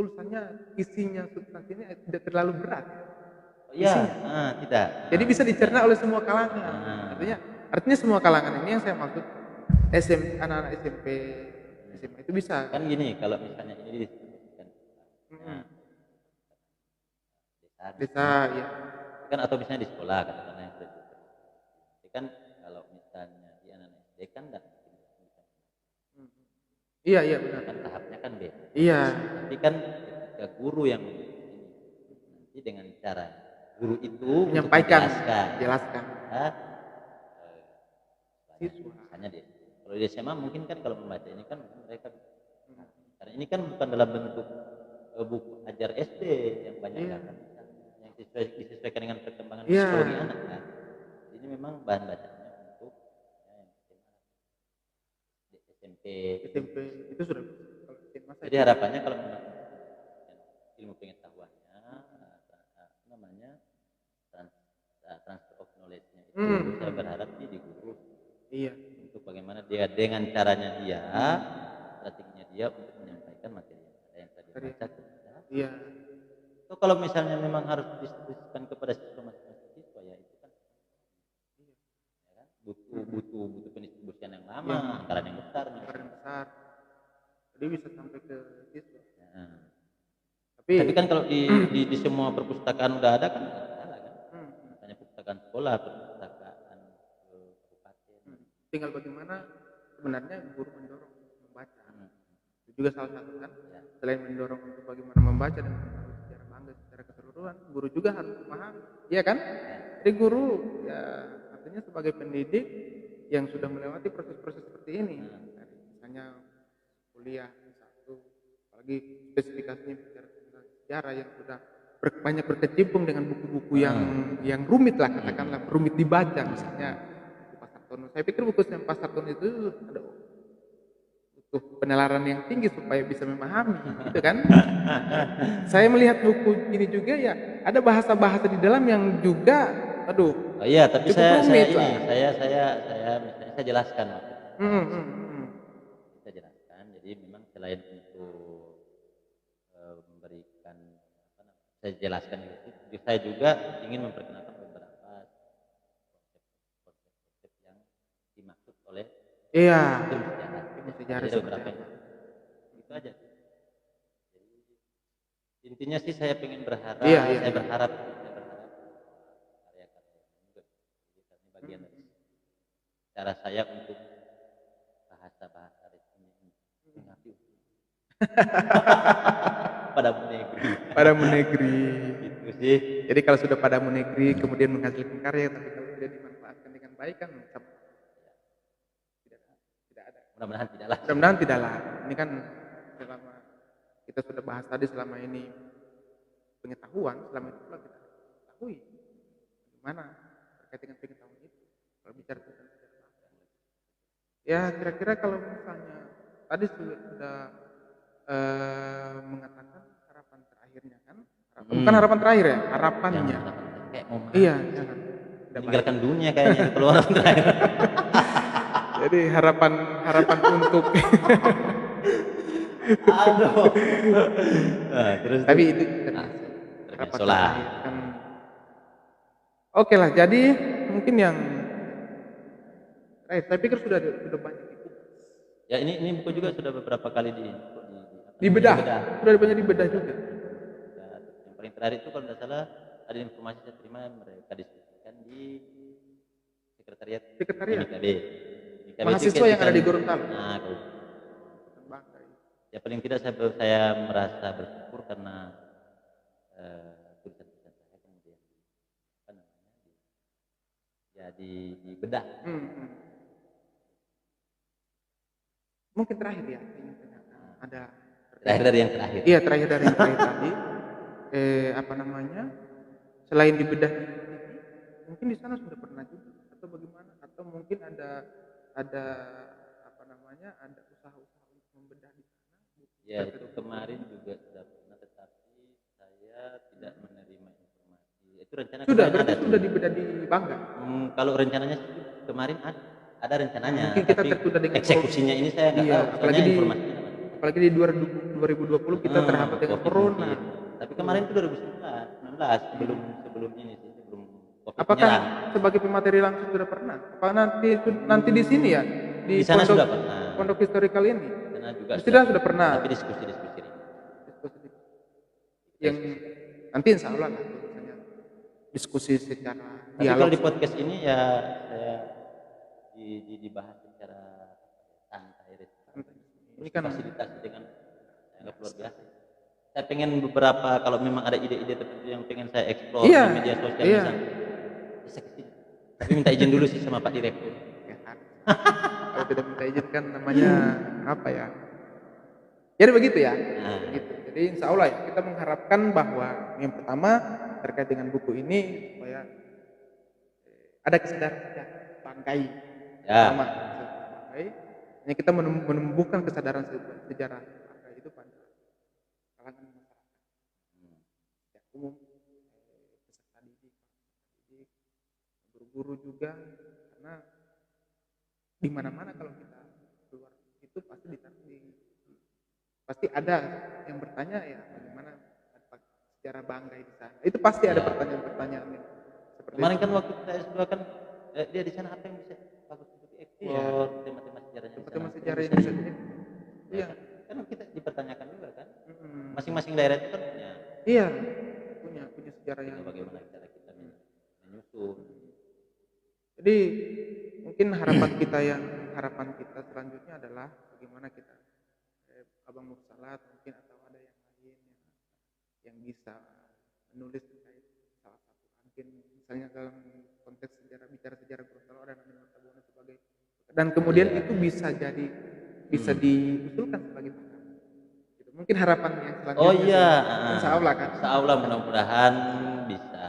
tulisannya isinya substansinya tidak terlalu berat. Oh iya, Isinya. tidak. Jadi bisa dicerna oleh semua kalangan. Artinya semua kalangan ini yang saya maksud anak-anak SMP, SMA itu bisa. Kan gini, kalau misalnya ini disebutkan desa ya. Kan atau misalnya di sekolah katakanlah yang sudah jadi kan kalau misalnya di anak SD kan enggak Iya benar. Kan tahapnya kan beda. Iya. Tapi kan ketika guru yang nanti dengan cara guru itu menyampaikan, jelaskan. Siswa. Misalnya dia, kalau di SMA mungkin kan kalau membaca ini kan mereka karena ini kan bukan dalam bentuk buku ajar SD yang banyak kan yang disesuaikan dengan perkembangan psikologi anak kan. Ini memang bahan bacanya untuk SMP itu sudah. Jadi harapannya kalau memang ilmu pengetahuannya namanya transfer of knowledge-nya itu saya berharap di guru untuk bagaimana dia dengan caranya dia strateginya dia untuk menyampaikan materi yang tadi baca itu kalau misalnya memang harus didistribusikan kepada siswa ya itu kan butuh pendistribusian yang lama anggaran yang besar jadi bisa sampai ke siswa tapi kan kalau di semua perpustakaan udah ada kan salah kan misalnya perpustakaan sekolah perpustakaan kabupaten tinggal bagaimana sebenarnya guru mendorong membaca itu juga salah satu kan selain mendorong untuk bagaimana membaca dan mengetahui secara bangga secara keseluruhan guru juga harus memahami iya kan jadi guru ya artinya sebagai pendidik yang sudah melewati proses-proses seperti ini misalnya kuliah satu apalagi spesifikasinya bicara tentang sejarah yang sudah banyak berkecimpung dengan buku-buku yang rumit lah katakanlah rumit dibaca misalnya buku Pasartono. Saya pikir buku Pak Sartono itu ada butuh penelaran yang tinggi supaya bisa memahami gitu kan. Saya melihat buku ini juga ya ada bahasa-bahasa di dalam yang juga tapi saya jelaskan saya jelaskan jadi memang selain untuk memberikan saya jelaskan itu saya juga ingin memperkenalkan beberapa konsep-konsep yang dimaksud oleh sejarah beberapa itu aja jadi, intinya sih saya pengen berharap saya berharap karya-karya ini bagian dari cara saya untuk bahasa resmi mengabdi padamu negeri itu sih jadi kalau sudah padamu negeri kemudian menghasilkan karya tapi kalau tidak dimanfaatkan dengan baik kan tidak ada mudah-mudahan tidaklah ini kan selama kita sudah bahas tadi selama ini pengetahuan selama itu pula kita ketahui bagaimana terkait dengan pengetahuan itu kalau bicara tentang ya kira-kira kalau misalnya tadi sudah mengatakan harapan terakhirnya kan bukan harapan terakhir ya harapannya jangan meninggalkan dunia kayaknya keluar terakhir jadi harapan untuk terus tapi itu harapan terakhir kan oke lah jadi mungkin yang saya pikir sudah banyak ya ini buku juga sudah beberapa kali dibedah sudah banyak dibedah juga yang paling terakhir itu kalau tidak salah ada informasi saya terima mereka diskusikan di sekretariat mahasiswa yang ada di Gorontalo ya paling tidak saya merasa bersyukur karena tulisan-tulisan saya kemudian dibedah mungkin terakhir ya ada terakhir dari yang terakhir tadi selain dibedah mungkin di sana sudah pernah juga atau bagaimana atau mungkin ada ada usaha-usaha untuk membedah di sana ya itu kemarin juga sudah pernah tetapi saya tidak menerima informasi itu rencana sudah dibedah di Bangga kalau rencananya kemarin ada rencananya mungkin kita tertunda dengan eksekusinya ini saya nggak tahu apalagi di 2022 2020 kita terhambat dengan corona. Tapi kemarin itu 2019 sebelum ini sih, sebelum COVID Apakah menyerang. sebagai pemateri langsung sudah pernah? Apa nanti di sini ya? Di sana sudah pernah. Pondok historikal ini. Sana juga sudah pernah. Tapi diskusi. Yang nanti insya Allah lah, misalnya diskusi secara tapi dialog. kalau di podcast ini ya saya dibahas secara santai. Ini kan fasilitasi dengan sangat luar biasa. Saya pengen beberapa, kalau memang ada ide-ide tertentu yang pengen saya eksplor di media sosial misalnya, bisa kesini. Tapi minta izin dulu sih sama Pak Direktur. Kalau tidak minta izin kan namanya apa ya? Jadi begitu ya. Gitu. Jadi insya Allah ya kita mengharapkan bahwa yang pertama terkait dengan buku ini supaya ada kesadaran bangkai. Sama bangkai. Hanya kita menumbuhkan kesadaran sejarah bangkai itu pada kalangan masyarakat. Ya, umum, peserta didik, guru-guru juga, karena di mana-mana kalau kita keluar itu pasti ada yang bertanya ya bagaimana sejarah bangkai di sana. Itu pasti ada pertanyaan-pertanyaan seperti kemarin itu. Kan waktu kita S2 kan dia di sana apa yang bisa bagus untuk diekspor, tema-tema sejarahnya. Tema sejarah yang bisa iya. Kan kita dipertanyakan juga kan. Masing-masing daerah itu kan punya. Iya, punya sejarah yang bagaimana cara kita menyusun. Jadi mungkin harapan kita selanjutnya adalah bagaimana kita Abang Mursalat mungkin atau ada yang lain yang bisa menulis terkait salah satu mungkin misalnya dalam konteks bicara sejarah Gorontalo dan Aminotabuana sebagai, dan kemudian itu bisa diusulkan sebagai pakar. Gitu. Mungkin harapan yang selanjutnya. Oh iya, insya Allah kan. Insya Allah mudah-mudahan bisa.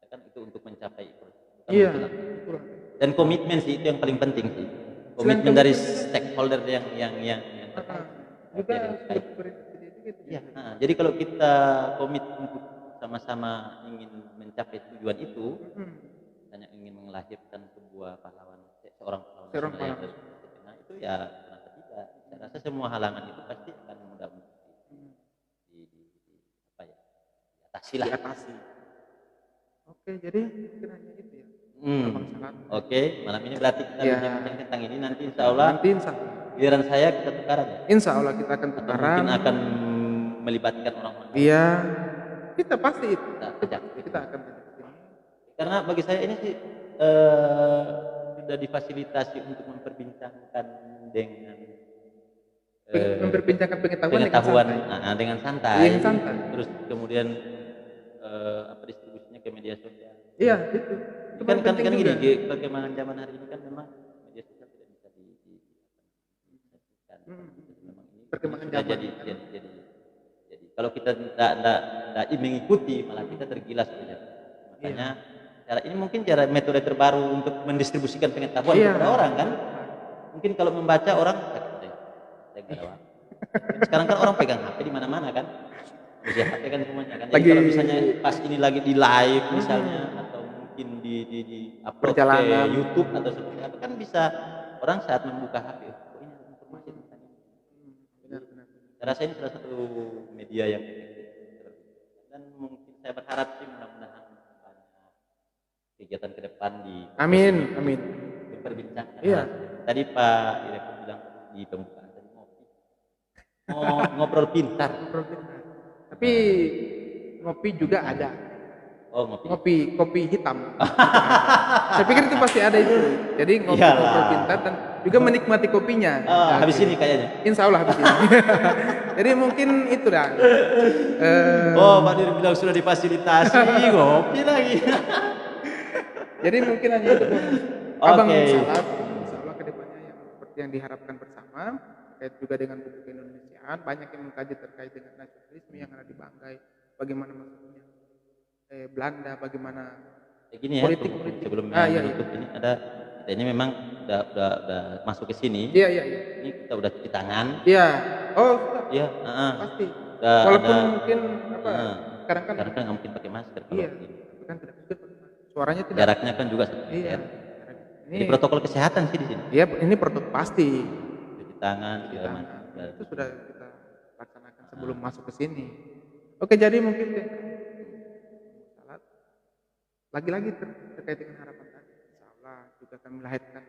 Kan itu untuk mencapai itu. Iya. Dan komitmen sih itu yang paling penting sih. Komitmen dari stakeholder yang juga ya. Jadi kalau kita komit untuk sama-sama ingin mencapai tujuan itu, hanya ingin melahirkan seorang pahlawan nasional yang itu ya kenapa tidak? Saya rasa semua halangan itu pasti akan mudah-mudahan diatasi. Oke, jadi mungkin hanya itu ya. Oke, malam ini berarti kita bincang tentang ini, nanti insya Allah giliran saya kita tukaran ya? Insya Allah kita akan tukaran. Atau mungkin akan melibatkan orang-orang. Iya, kita pasti itu. Kita akan karena bagi saya ini sih sudah difasilitasi untuk memperbincangkan dengan memperbincangkan pengetahuan dengan santai. Terus kemudian distribusinya ke media sosial. Iya, itu. Kan gini, perkembangan zaman hari ini kan memang media sosial tidak bisa memang ini perkembangan sudah zaman. Jadi kalau kita tidak mengikuti malah kita tergilas saja. Makanya cara ini mungkin metode terbaru untuk mendistribusikan pengetahuan kepada orang kan. Mungkin kalau membaca orang sekarang kan orang pegang HP di mana-mana kan. Bisa HP kan semuanya kan. Jadi kalau misalnya pas ini lagi di live misalnya atau mungkin di upload ke YouTube atau seperti apa kan bisa orang saat membuka HP ini ada informasi tentang ini. Saya rasa ini salah satu media yang efektif dan mungkin saya berharap sih mudah-mudahan banyak kegiatan ke depan di amin diperbincangkan. Iya. Tadi Pak Direktur bilang di pembukaan tadi ngobrol pintar. Tapi ngopi juga ada. Oh, kopi hitam. Saya pikir itu pasti ada itu. Jadi ngobrol pintar dan juga menikmati kopinya. Habis ini kayaknya. Insya Allah habis ini. Jadi mungkin itu dah. Pak Dir bilang sudah difasilitasi ngopi lagi. Jadi mungkin hanya itu. Abang Salat, insya Allah kedepannya yang seperti yang diharapkan bersama terkait juga dengan buku keindonesiaan, banyak yang mengkaji terkait dengan nasionalisme yang ada di Banggai, bagaimana maksudnya Belanda, bagaimana politik sebelum menutup ini ada kita ini memang udah masuk ke sini. Iya. Ini kita udah cuci tangan. Iya. Oh, iya, pasti. Walaupun mungkin sekarang kan nggak mungkin pakai masker kalau ini. Kan tidak bisa suaranya tidak. Jaraknya kan juga 1 meter. Ini protokol kesehatan sih di sini. Iya, ini protokol pasti. Cuci tangan, segala macam. Itu sudah kita sebelum masuk ke sini. Oke, jadi mungkin salat lagi-lagi terkait dengan harapan tadi. Insya Allah juga akan melahirkan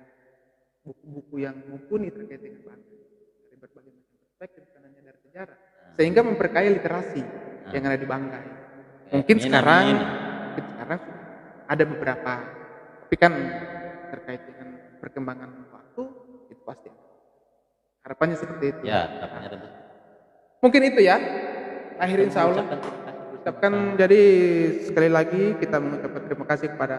buku-buku yang mumpuni terkait dengan bangsa dari berbagai macam perspektif, bukan hanya dari sejarah, sehingga memperkaya literasi yang ada di Banggai. Mungkin sekarang ada beberapa, tapi kan terkait dengan perkembangan waktu itu pasti harapannya seperti itu. Ya, harapannya tentu. Mungkin itu ya. Akhir insya Allah. Ucapkan, jadi sekali lagi kita mengucapkan terima kasih kepada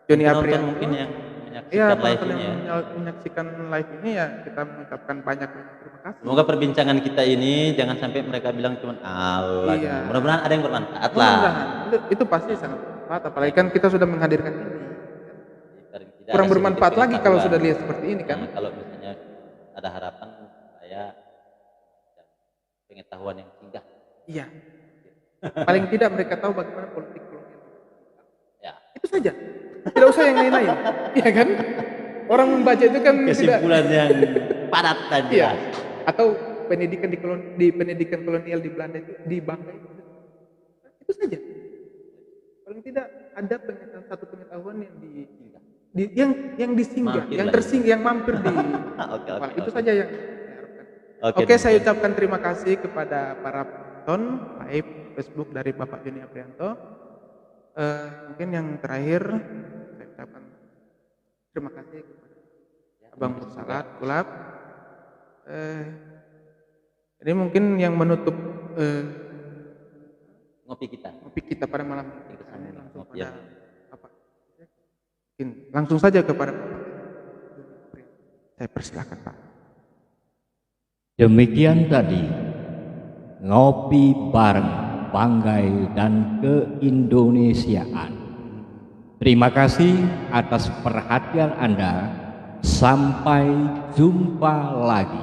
Joni Aprianto. Mungkin yang menyaksikan live ini ya. Menyaksikan live ini ya, kita mengucapkan banyak terima kasih. Semoga perbincangan kita ini jangan sampai mereka bilang cuma Allah. Iya. Mudah-mudahan ada yang bermanfaat lah. Itu pasti sangat bermanfaat, apalagi kan kita sudah menghadirkan ini. Kurang bermanfaat lagi kalau sudah lihat seperti ini kan. Kalau misalnya ada harapan saya pengetahuan yang singgah. Iya. Paling tidak mereka tahu bagaimana politik kolonial. Ya. Itu saja. Tidak usah yang lain-lain. Iya kan? Orang membaca itu kan kesimpulan yang padat tadi. Iya. Atau pendidikan di pendidikan kolonial di Belanda itu di Banggai itu saja. Paling tidak ada satu pengetahuan yang disinggah, yang tersinggah, yang mampir di. Itu saja yang saya harapkan. Oke, saya ucapkan terima kasih kepada para penonton live Facebook dari Bapak Joni Aprianto. Mungkin yang terakhir saya ucapkan terima kasih kepada Abang Mursalat Kulap. Ini mungkin yang menutup ngopi kita pada malam ini. Langsung saja kepada Bapak. Saya persilakan Pak. Demikian tadi ngopi bareng Banggai dan keindonesiaan. Terima kasih atas perhatian Anda. Sampai jumpa lagi.